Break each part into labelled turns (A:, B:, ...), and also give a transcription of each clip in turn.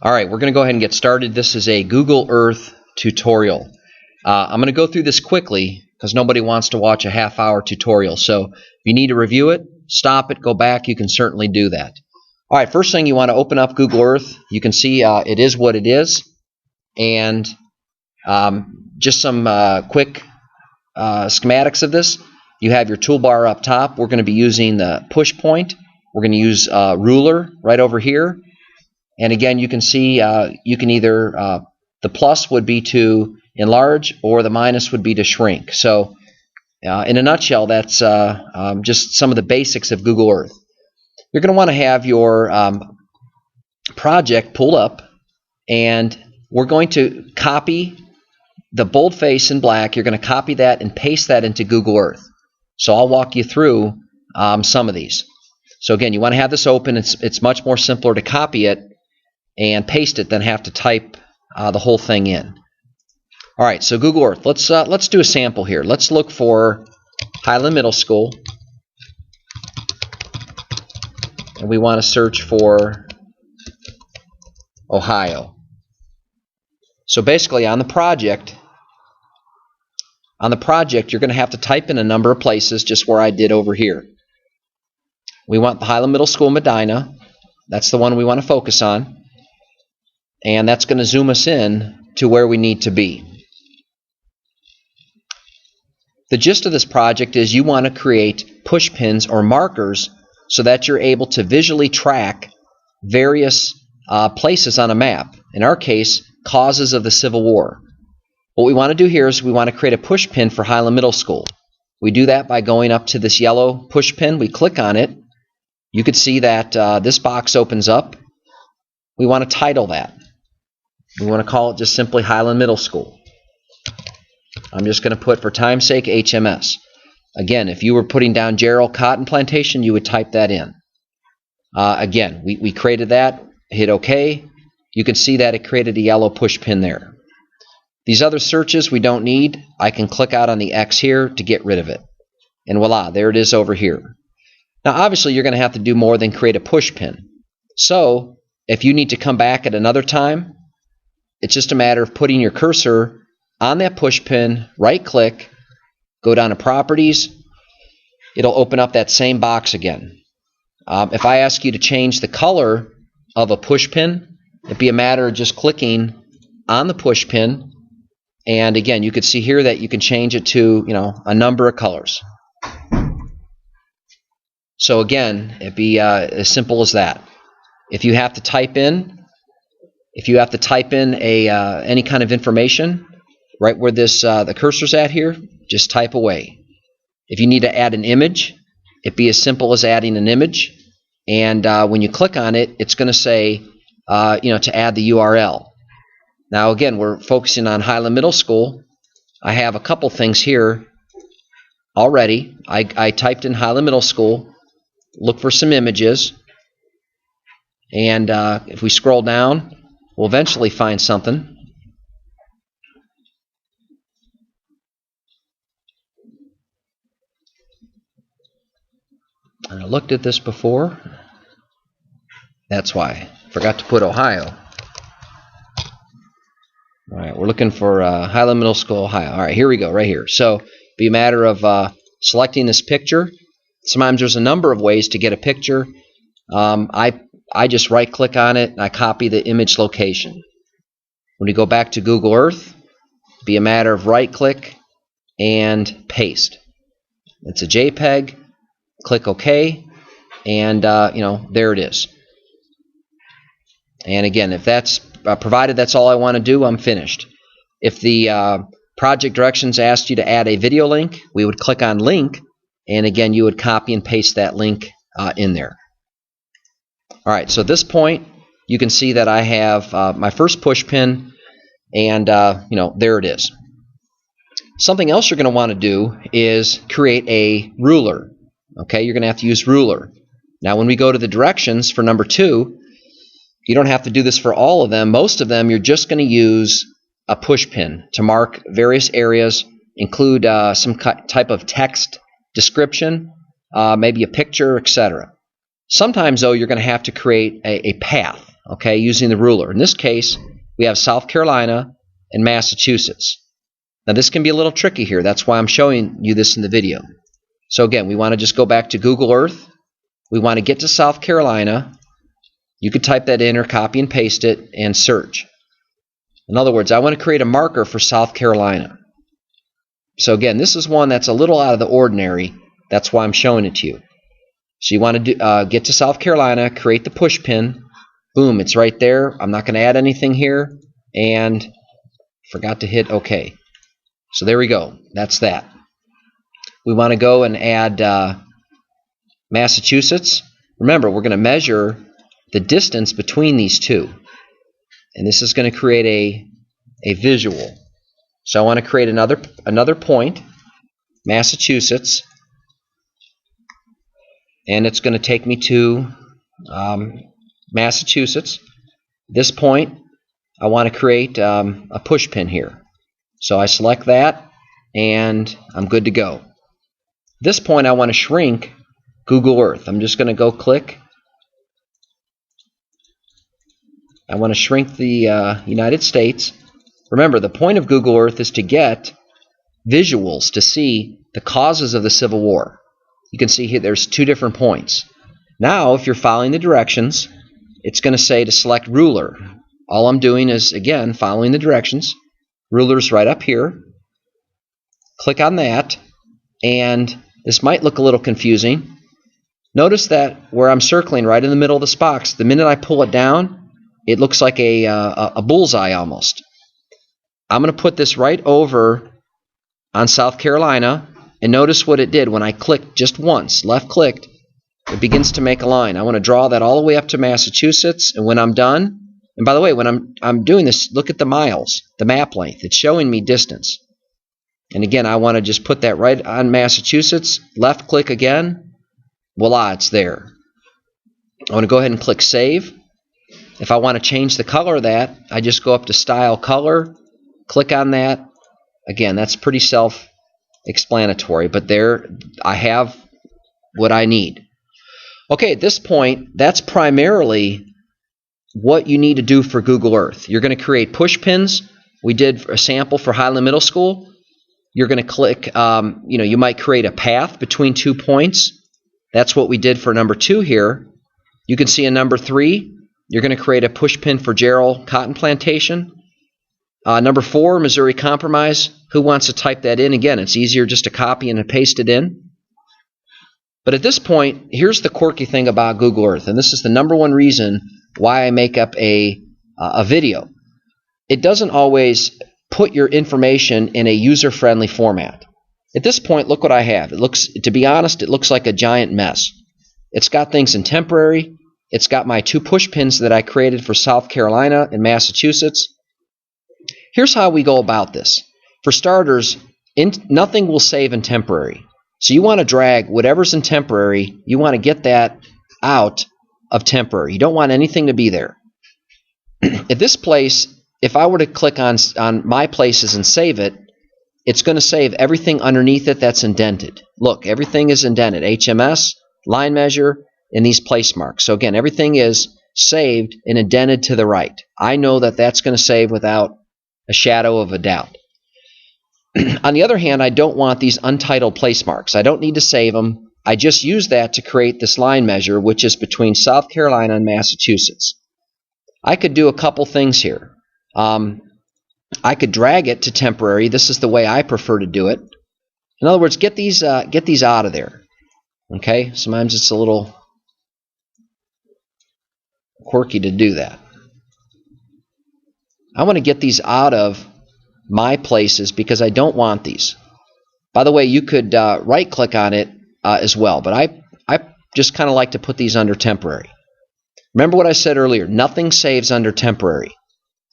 A: Alright, we're going to go ahead and get started. This is a Google Earth tutorial. I'm going to go through this quickly because nobody wants to watch a half-hour tutorial. So if you need to review it, stop it, go back, you can certainly do that. Alright, first thing, you want to open up Google Earth. You can see it is what it is. And just some quick schematics of this. You have your toolbar up top. We're going to be using the push point. We're going to use ruler right over here. And again, you can see you can either, the plus would be to enlarge or the minus would be to shrink. So in a nutshell, that's just some of the basics of Google Earth. You're going to want to have your project pulled up, and we're going to copy the boldface in black. You're going to copy that and paste that into Google Earth. So I'll walk you through some of these. So again, you want to have this open. It's much more simpler to copy it and paste it than have to type the whole thing in. All right, so Google Earth. Let's do a sample here. Let's look for Highland Middle School, and we want to search for Ohio. So basically, on the project, you're going to have to type in a number of places, just where I did over here. We want the Highland Middle School, Medina. That's the one we want to focus on. And that's going to zoom us in to where we need to be. The gist of this project is you want to create push pins or markers so that you're able to visually track various places on a map. In our case, causes of the Civil War. What we want to do here is we want to create a push pin for Highland Middle School. We do that by going up to this yellow push pin. We click on it. You can see that this box opens up. We want to title that. We want to call it just simply Highland Middle School. I'm just going to put, for time's sake, HMS. Again, if you were putting down Gerald Cotton Plantation, you would type that in. Again, we created that, hit OK. You can see that it created a yellow push pin there. These other searches we don't need. I can click out on the X here to get rid of it. And voila, there it is over here. Now, obviously, you're going to have to do more than create a push pin. So, if you need to come back at another time, it's just a matter of putting your cursor on that push pin, right-click, go down to Properties. It'll open up that same box again. If I ask you to change the color of a push pin, it'd be a matter of just clicking on the push pin. And again, you could see here that you can change it to, a number of colors. So again, it'd be as simple as that. If you have to type in any kind of information, right where this the cursor's at here, just type away. If you need to add an image, it'd be as simple as adding an image. And when you click on it, it's going to say, to add the URL. Now again, we're focusing on Highland Middle School. I have a couple things here already. I typed in Highland Middle School, look for some images, and if we scroll down, we'll eventually find something. I looked at this before. That's why. Forgot to put Ohio. All right, we're looking for Highland Middle School, Ohio. All right, here we go, right here. So, be a matter of selecting this picture. Sometimes there's a number of ways to get a picture. I just right-click on it and I copy the image location. When you go back to Google Earth, be a matter of right-click and paste. It's a JPEG. Click OK, and there it is. And again, if that's provided that's all I want to do, I'm finished. If the project directions asked you to add a video link, we would click on link, and again, you would copy and paste that link in there. All right, so at this point, you can see that I have my first push pin, and there it is. Something else you're going to want to do is create a ruler. Okay, you're going to have to use ruler. Now, when we go to the directions for number 2, you don't have to do this for all of them. Most of them, you're just going to use a push pin to mark various areas, include some type of text description, maybe a picture, etc. Sometimes, though, you're going to have to create a path. okay, using the ruler. In this case, we have South Carolina and Massachusetts. Now this can be a little tricky here. That's why I'm showing you this in the video. So again, we want to just go back to Google Earth. We want to get to South Carolina. You could type that in or copy and paste it and search. In other words, I want to create a marker for South Carolina. So again, this is one that's a little out of the ordinary. That's why I'm showing it to you. So you want to get to South Carolina, create the push pin. Boom, it's right there. I'm not going to add anything here. And forgot to hit OK. So there we go. That's that. We want to go and add Massachusetts. Remember, we're going to measure the distance between these two. And this is going to create a visual. So I want to create another point, Massachusetts. And it's going to take me to Massachusetts. This point, I want to create a push pin here. So I select that, and I'm good to go. This point, I want to shrink Google Earth. I'm just going to go click. I want to shrink the United States. Remember, the point of Google Earth is to get visuals to see the causes of the Civil War. You can see here there's two different points. Now, if you're following the directions, it's going to say to select ruler. All I'm doing is, again, following the directions. Ruler's right up here. Click on that, and this might look a little confusing. Notice that where I'm circling right in the middle of this box, the minute I pull it down, it looks like a bullseye almost. I'm going to put this right over on South Carolina, and notice what it did when I clicked just once, left-clicked, it begins to make a line. I want to draw that all the way up to Massachusetts, and when I'm done, and by the way, when I'm doing this, look at the miles, the map length. It's showing me distance. And again, I want to just put that right on Massachusetts, left-click again, voila, it's there. I want to go ahead and click Save. If I want to change the color of that, I just go up to Style Color, click on that. Again, that's pretty self-explanatory, but there I have what I need. Okay, at this point, that's primarily what you need to do for Google Earth. You're going to create push pins. We did a sample for Highland Middle School. You're going to click, you might create a path between 2 points. That's what we did for number 2 here. You can see in number 3, you're going to create a push pin for Gerald Cotton Plantation. Number 4, Missouri Compromise. Who wants to type that in? Again, it's easier just to copy and paste it in. But at this point, here's the quirky thing about Google Earth, and this is the number one reason why I make up a video. It doesn't always put your information in a user-friendly format. At this point, look what I have. It looks, to be honest, it looks like a giant mess. It's got things in temporary. It's got my 2 push pins that I created for South Carolina and Massachusetts. Here's how we go about this. For starters, nothing will save in temporary. So you want to drag whatever's in temporary, you want to get that out of temporary. You don't want anything to be there. At this place, if I were to click on My Places and save it, it's going to save everything underneath it that's indented. Look, everything is indented. HMS, line measure, and these place marks. So again, everything is saved and indented to the right. I know that that's going to save without a shadow of a doubt. On the other hand, I don't want these untitled place marks. I don't need to save them. I just use that to create this line measure, which is between South Carolina and Massachusetts. I could do a couple things here. I could drag it to temporary. This is the way I prefer to do it. In other words, get these out of there. Okay? Sometimes it's a little quirky to do that. I want to get these out of My Places because I don't want these. By the way, you could right-click on it as well, but I just kind of like to put these under temporary. Remember what I said earlier, nothing saves under temporary.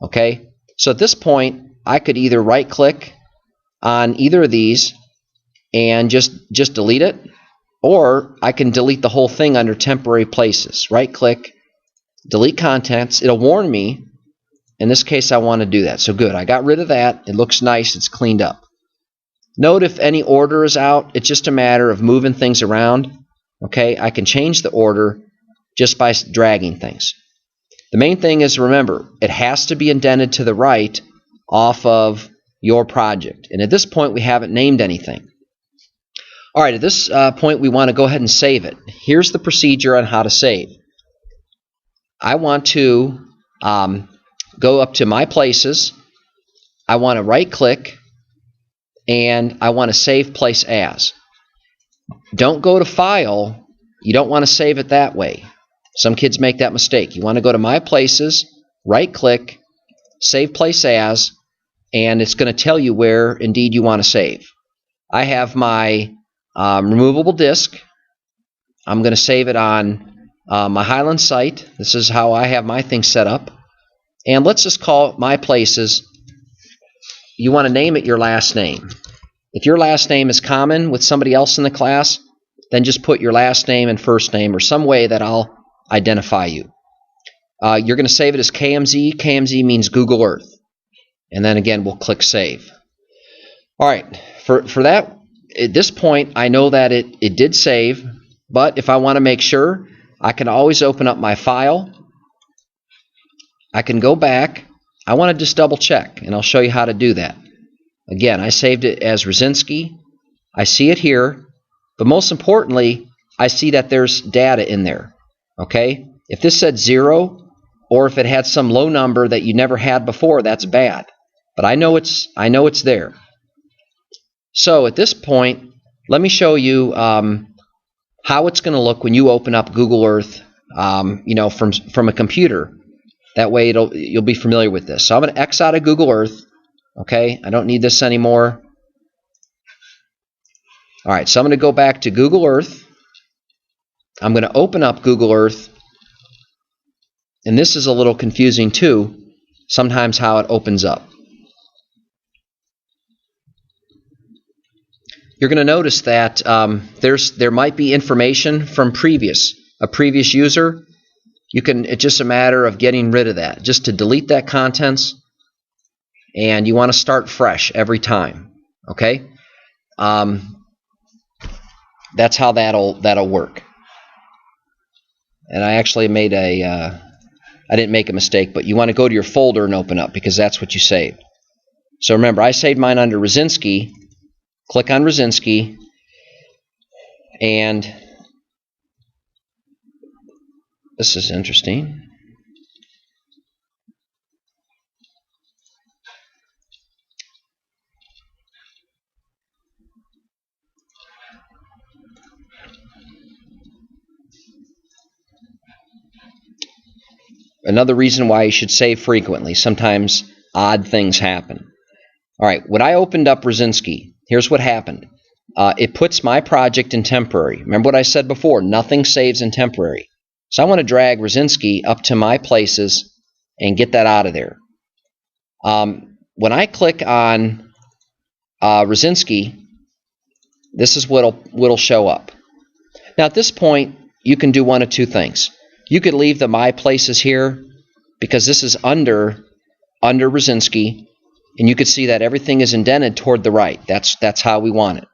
A: Okay? So at this point, I could either right-click on either of these and just delete it, or I can delete the whole thing under temporary places. Right-click, delete contents. It'll warn me. In this case, I want to do that. So good. I got rid of that. It looks nice. It's cleaned up. Note if any order is out, it's just a matter of moving things around. Okay, I can change the order just by dragging things. The main thing is, remember, it has to be indented to the right off of your project. And at this point, we haven't named anything. All right, at this point, we want to go ahead and save it. Here's the procedure on how to save. I want to go up to My Places. I want to right-click, and I want to save place as. Don't go to File. You don't want to save it that way. Some kids make that mistake. You want to go to My Places, right-click, Save Place As, and it's going to tell you where indeed you want to save. I have my removable disk. I'm going to save it on my Highland site. This is how I have my thing set up. And let's just call it My Places. You want to name it your last name. If your last name is common with somebody else in the class, then just put your last name and first name or some way that I'll identify you. You're going to save it as KMZ. KMZ means Google Earth. And then again, we'll click Save. All right, for that, at this point, I know that it did save, but if I want to make sure, I can always open up my file. I can go back. I want to just double check, and I'll show you how to do that. Again, I saved it as Raczynski. I see it here, but most importantly, I see that there's data in there. Okay? If this said 0, or if it had some low number that you never had before, that's bad. But I know it's there. So at this point, let me show you how it's going to look when you open up Google Earth, from a computer. That way, you'll be familiar with this. So I'm going to X out of Google Earth. Okay, I don't need this anymore. All right, so I'm going to go back to Google Earth. I'm going to open up Google Earth. And this is a little confusing too, sometimes how it opens up. You're going to notice that there might be information from a previous user. It's just a matter of getting rid of that, just to delete that contents, and you want to start fresh every time. Okay, that's how that'll work. And I actually made I didn't make a mistake, but you want to go to your folder and open up because that's what you saved. So remember, I saved mine under Raczynski. Click on Raczynski, and this is interesting. Another reason why you should save frequently. Sometimes odd things happen. All right, when I opened up Raczynski, here's what happened. It puts my project in temporary. Remember what I said before, nothing saves in temporary. So I want to drag Raczynski up to My Places and get that out of there. When I click on Raczynski, this is what'll show up. Now at this point, you can do one of two things. You could leave the My Places here because this is under Raczynski, and you could see that everything is indented toward the right. That's how we want it.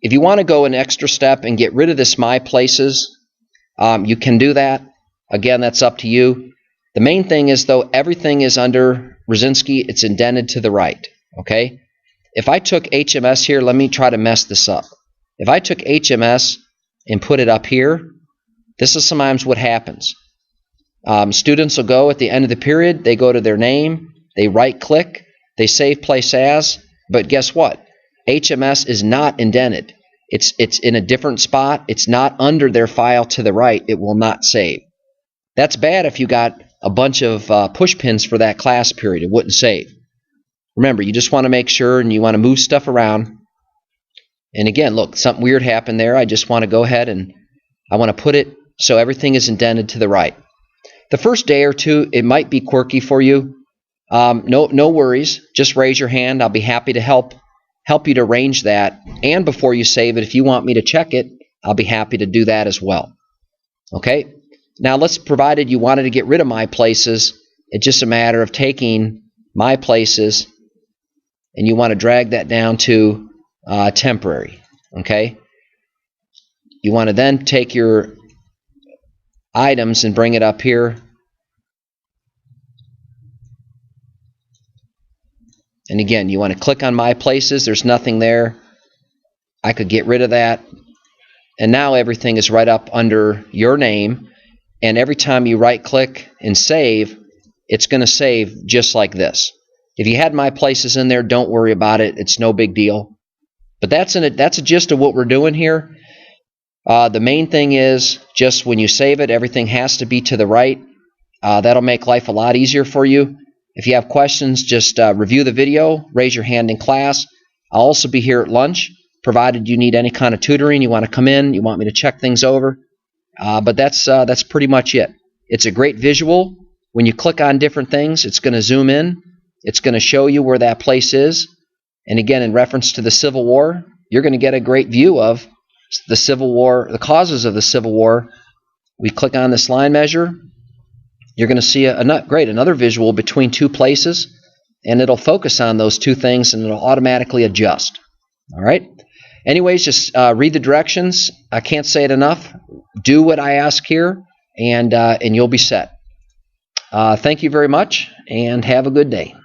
A: If you want to go an extra step and get rid of this My Places, you can do that. Again, that's up to you. The main thing is, though, everything is under Raczynski. It's indented to the right. Okay? If I took HMS here, let me try to mess this up. If I took HMS and put it up here, this is sometimes what happens. Students will go at the end of the period, they go to their name, they right-click, they save place as, but guess what? HMS is not indented. It's in a different spot. It's not under their file to the right. It will not save. That's bad if you got a bunch of push pins for that class period. It wouldn't save. Remember, you just want to make sure and you want to move stuff around. And again, look, something weird happened there. I just want to go ahead and I want to put it so everything is indented to the right. The first day or two, it might be quirky for you. No worries. Just raise your hand. I'll be happy to help you to arrange that. And before you save it, if you want me to check it, I'll be happy to do that as well. Okay? Now, provided you wanted to get rid of My Places, it's just a matter of taking My Places and you want to drag that down to temporary. Okay? You want to then take your items and bring it up here And again, you want to click on My Places. There's nothing there. I could get rid of that. And now everything is right up under your name. And every time you right-click and save, it's going to save just like this. If you had My Places in there, don't worry about it. It's no big deal. But that's a gist of what we're doing here. The main thing is just when you save it, everything has to be to the right. That'll make life a lot easier for you. If you have questions, just review the video, raise your hand in class. I'll also be here at lunch, provided you need any kind of tutoring, you want to come in, you want me to check things over. But that's pretty much it. It's a great visual. When you click on different things, it's going to zoom in. It's going to show you where that place is. And again, in reference to the Civil War, you're going to get a great view of the Civil War, the causes of the Civil War. We click on this line measure. You're going to see another visual between two places, and it'll focus on those two things, and it'll automatically adjust. All right? Anyways, just read the directions. I can't say it enough. Do what I ask here, and you'll be set. Thank you very much, and have a good day.